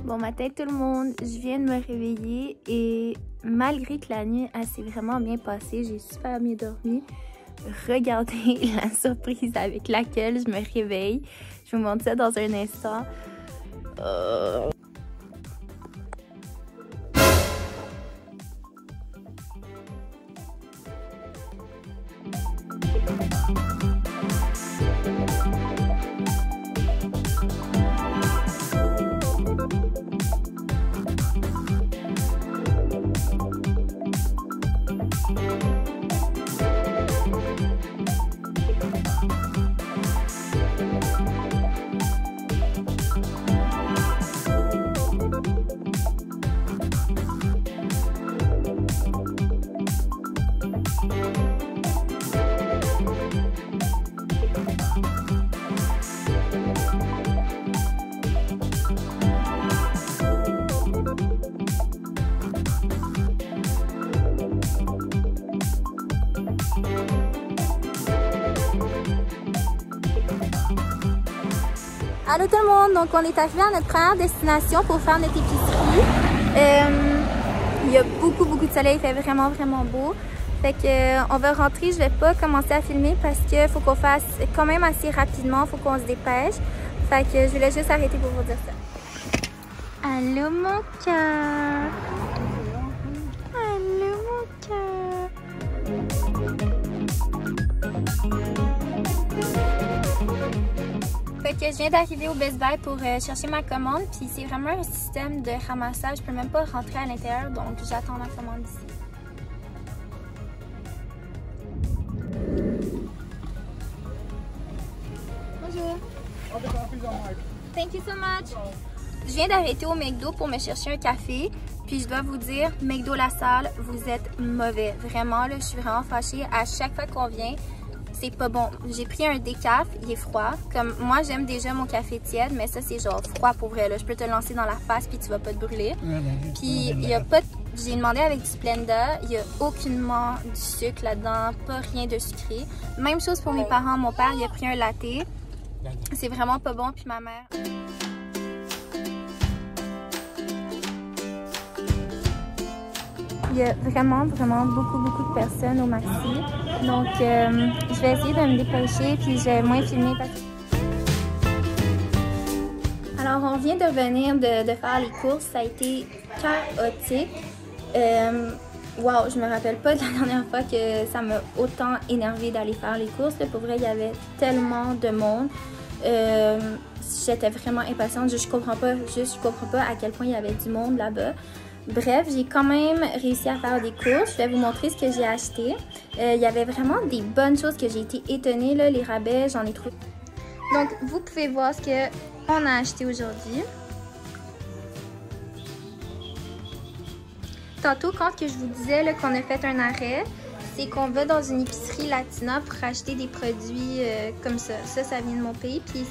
Bon matin tout le monde, je viens de me réveiller et malgré que la nuit s'est vraiment bien passée, j'ai super bien dormi. Regardez la surprise avec laquelle je me réveille. Je vous montre ça dans un instant. Allô tout le monde, donc on est arrivé à notre première destination pour faire notre épicerie. Il y a beaucoup de soleil, il fait vraiment beau. Fait que on va rentrer, je vais pas commencer à filmer parce que faut qu'on fasse quand même assez rapidement, faut qu'on se dépêche. Fait que je voulais juste arrêter pour vous dire ça. Allô mon cœur. Allô mon cœur. Fait que je viens d'arriver au Best Buy pour chercher ma commande, puis c'est vraiment un système de ramassage, je peux même pas rentrer à l'intérieur, donc j'attends ma commande ici. Bonjour. Thank you so much. Je viens d'arrêter au McDo pour me chercher un café, puis je dois vous dire, McDo La Salle, vous êtes mauvais. Vraiment, là, je suis vraiment fâchée. À chaque fois qu'on vient, c'est pas bon. J'ai pris un décaf, il est froid. Comme moi, j'aime déjà mon café tiède, mais ça, c'est genre froid pour vrai. Là. Je peux te le lancer dans la face, puis tu vas pas te brûler. Puis, il y a pas de... J'ai demandé avec du Splenda, il y a aucunement du sucre là-dedans, pas rien de sucré. Même chose pour mes parents. Mon père, il a pris un latte. C'est vraiment pas bon, puis ma mère... Il y a vraiment beaucoup de personnes au Maxi. Donc, je vais essayer de me dépêcher puis je vais moins filmer. Alors, on vient de revenir de faire les courses. Ça a été chaotique. Wow, je me rappelle pas de la dernière fois que ça m'a autant énervé d'aller faire les courses. Pour vrai, il y avait tellement de monde. J'étais vraiment impatiente. Je comprends pas à quel point il y avait du monde là-bas. Bref, j'ai quand même réussi à faire des courses. Je vais vous montrer ce que j'ai acheté. Il y avait vraiment des bonnes choses que j'ai été étonnée. Là, les rabais, j'en ai trouvé. Donc, vous pouvez voir ce qu'on a acheté aujourd'hui. Tantôt, quand que je vous disais qu'on a fait un arrêt, c'est qu'on va dans une épicerie latina pour acheter des produits comme ça. Ça vient de mon pays. Puis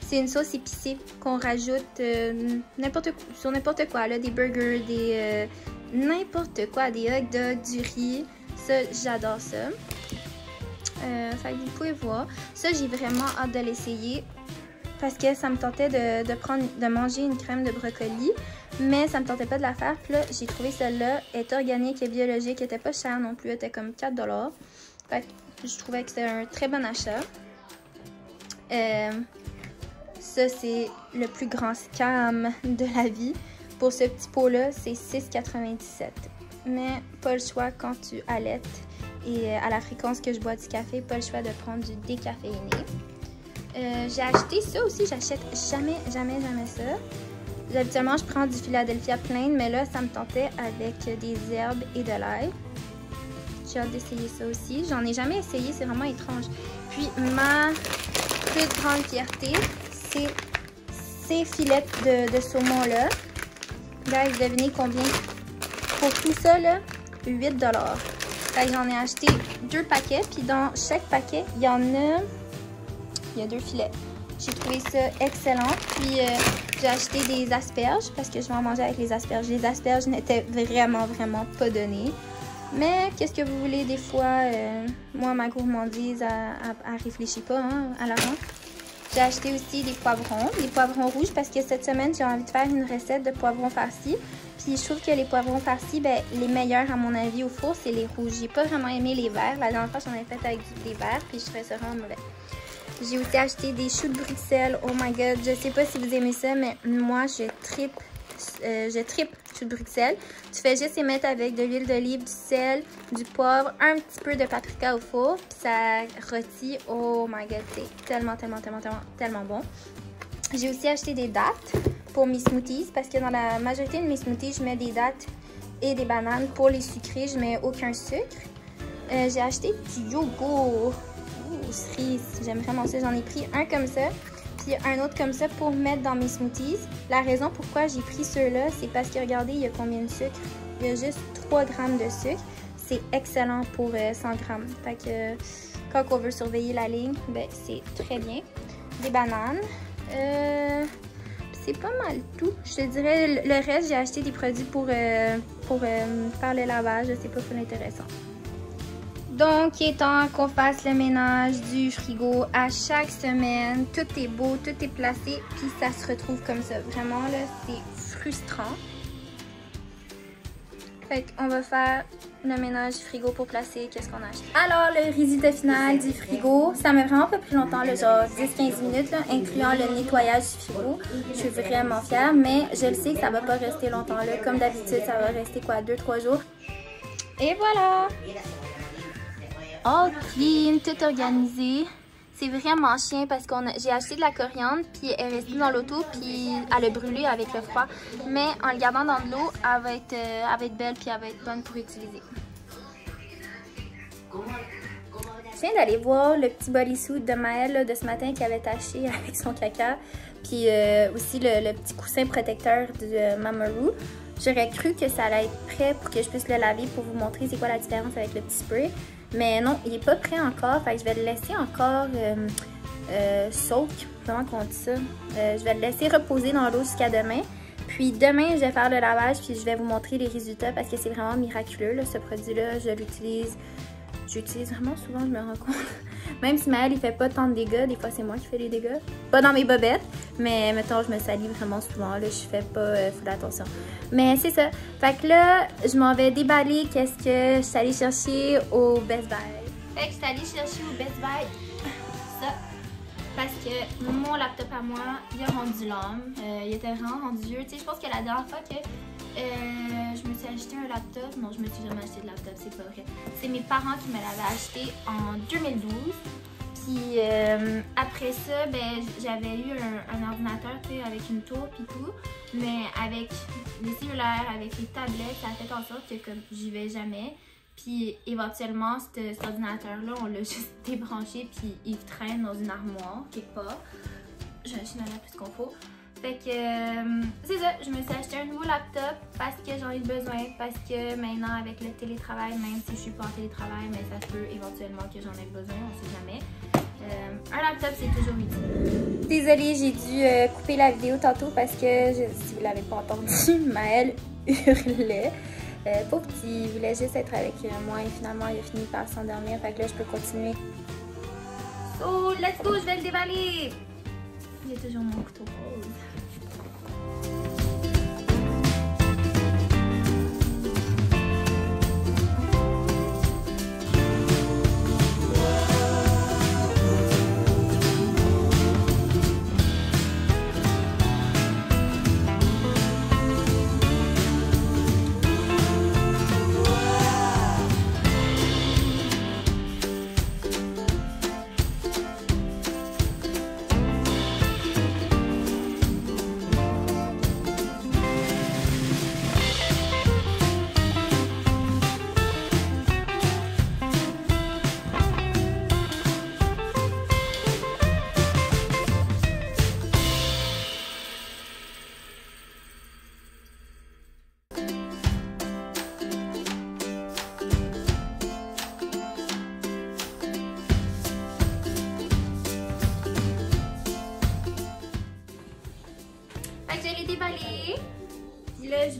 c'est une sauce épicée qu'on rajoute sur n'importe quoi, là, des burgers, des n'importe quoi, des hot dogs, du riz. Ça, j'adore ça. Fait que vous pouvez voir. Ça, j'ai vraiment hâte de l'essayer parce que ça me tentait de manger une crème de brocoli, mais ça me tentait pas de la faire. Puis là, j'ai trouvé celle-là, elle est organique et biologique, elle était pas chère non plus, elle était comme 4 $. Fait que je trouvais que c'était un très bon achat. Ça, c'est le plus grand scam de la vie. Pour ce petit pot-là, c'est 6,97 $. Mais pas le choix quand tu allaites. Et à la fréquence que je bois du café, pas le choix de prendre du décaféiné. J'ai acheté ça aussi. J'achète jamais ça. Habituellement, je prends du Philadelphia Plain, mais là, ça me tentait avec des herbes et de l'ail. J'ai hâte d'essayer ça aussi. J'en ai jamais essayé, c'est vraiment étrange. Puis, ma plus grande fierté, c'est ces filets de saumon-là. Guys, devinez combien? Pour tout ça, là, 8 $. Fait que j'en ai acheté 2 paquets, puis dans chaque paquet, il y a 2 filets. J'ai trouvé ça excellent. Puis J'ai acheté des asperges parce que je vais en manger avec les asperges. Les asperges n'étaient vraiment pas données. Mais qu'est-ce que vous voulez, des fois, moi, ma gourmandise, elle réfléchit pas hein, à la rente. J'ai acheté aussi des poivrons rouges parce que cette semaine, j'ai envie de faire une recette de poivrons farcis. Puis je trouve que les poivrons farcis, ben, les meilleurs à mon avis au four, c'est les rouges. J'ai pas vraiment aimé les verts. La dernière fois, j'en ai fait avec des verts, puis je trouvais ça vraiment mauvais. J'ai aussi acheté des choux de Bruxelles. Oh my god, je sais pas si vous aimez ça, mais moi, je tripe choux de Bruxelles. Tu fais juste les mettre avec de l'huile d'olive, du sel, du poivre, un petit peu de paprika au four, puis ça rôtit. Oh my god, c'est tellement bon. J'ai aussi acheté des dattes pour mes smoothies parce que dans la majorité de mes smoothies, je mets des dattes et des bananes. Pour les sucrés, je mets aucun sucre. J'ai acheté du yogourt. Cerise, j'aime vraiment ça. J'en ai pris un comme ça, puis un autre comme ça pour mettre dans mes smoothies. La raison pourquoi j'ai pris ceux-là, c'est parce que regardez, il y a combien de sucre? Il y a juste 3 grammes de sucre. C'est excellent pour 100 grammes. Fait que quand on veut surveiller la ligne, ben, c'est très bien. Des bananes. C'est pas mal tout. Je te dirais, le reste, j'ai acheté des produits pour faire le lavage. C'est pas full intéressant. Donc, il est temps qu'on fasse le ménage du frigo à chaque semaine. Tout est beau, tout est placé, puis ça se retrouve comme ça. Vraiment, là, c'est frustrant. Fait qu'on va faire le ménage du frigo pour placer qu'est-ce qu'on a acheté. Alors, le résultat final du frigo, ça m'a vraiment pas pris longtemps, là, genre 10-15 minutes, là, incluant le nettoyage du frigo. Je suis vraiment fière, mais je le sais que ça va pas rester longtemps, là. Comme d'habitude, ça va rester quoi, 2-3 jours. Et voilà! All clean, tout organisé. C'est vraiment chien parce que j'ai acheté de la coriandre, puis elle est restée dans l'auto, puis elle a brûlé avec le froid. Mais en le gardant dans de l'eau, elle va être belle, puis elle va être bonne pour utiliser. Je viens d'aller voir le petit bodysuit de Maëlle là, de ce matin qu'elle avait taché avec son caca. Puis aussi le petit coussin protecteur de Mamaroo. J'aurais cru que ça allait être prêt pour que je puisse le laver pour vous montrer c'est quoi la différence avec le petit spray. Mais non, il n'est pas prêt encore, fait que je vais le laisser encore soak, comment on dit ça? Je vais le laisser reposer dans l'eau jusqu'à demain. Puis demain, je vais faire le lavage, puis je vais vous montrer les résultats parce que c'est vraiment miraculeux, là, ce produit-là. J'utilise vraiment souvent, je me rends compte. Même si Maëlle, il fait pas tant de dégâts, des fois c'est moi qui fais les dégâts. Pas dans mes bobettes, mais mettons, je me salis vraiment souvent, là, je fais pas full attention. Mais c'est ça. Fait que là, je m'en vais déballer qu'est-ce que je suis allée chercher au Best Buy. Fait que je suis allée chercher au Best Buy ça. Parce que mon laptop à moi, il a rendu l'âme. Il était vraiment rendu vieux. Tu sais, je pense que la dernière fois que je me suis acheté un laptop. Non, je me suis jamais acheté de laptop, c'est pas vrai. C'est mes parents qui me l'avaient acheté en 2012. Puis après ça, ben, j'avais eu un ordinateur, tu sais, avec une tour puis tout. Mais avec les cellulaires, avec les tablettes, ça a fait en sorte que comme j'y vais jamais. Puis éventuellement, cet ordinateur-là, on l'a juste débranché puis il traîne dans une armoire quelque part. Je suis dans la plus qu'on faut. Fait que c'est ça, je me suis acheté un nouveau laptop parce que j'en ai besoin, parce que maintenant avec le télétravail, même si je suis pas en télétravail, mais ça se peut éventuellement que j'en ai besoin, on sait jamais. Un laptop, c'est toujours utile. Désolée, j'ai dû couper la vidéo tantôt parce que, si vous l'avez pas entendu, Maëlle hurlait. Pauvre petit, il voulait juste être avec moi et finalement il a fini par s'endormir, fait que là je peux continuer. So, let's go, je vais le déballer! J'ai toujours mon couteau rose.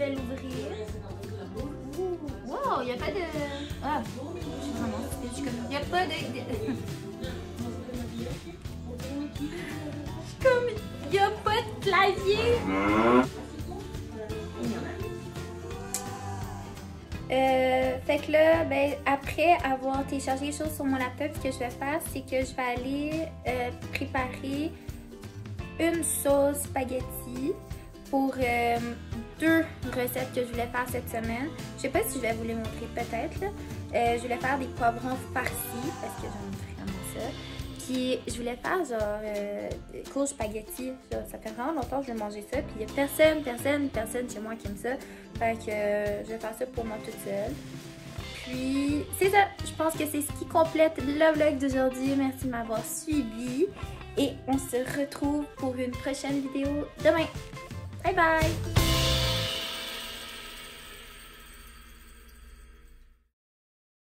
vais l'ouvrir. Wow, il n'y a pas de... Ah, je suis vraiment... Il n'y a pas de... Comme... Il n'y a pas de clavier. Fait que là, ben, après avoir téléchargé les choses sur mon laptop, ce que je vais faire, c'est que je vais aller préparer une sauce spaghetti pour 2 recettes que je voulais faire cette semaine. Je sais pas si je vais vous les montrer, peut-être. Je voulais faire des poivrons farcis parce que j'aime vraiment ça. Puis je voulais faire genre courge spaghetti. Genre, ça fait vraiment longtemps que je vais manger ça. Puis il y a personne chez moi qui aime ça. Fait que je vais faire ça pour moi toute seule. Puis c'est ça. Je pense que c'est ce qui complète le vlog d'aujourd'hui. Merci de m'avoir suivi. Et on se retrouve pour une prochaine vidéo demain. Bye bye!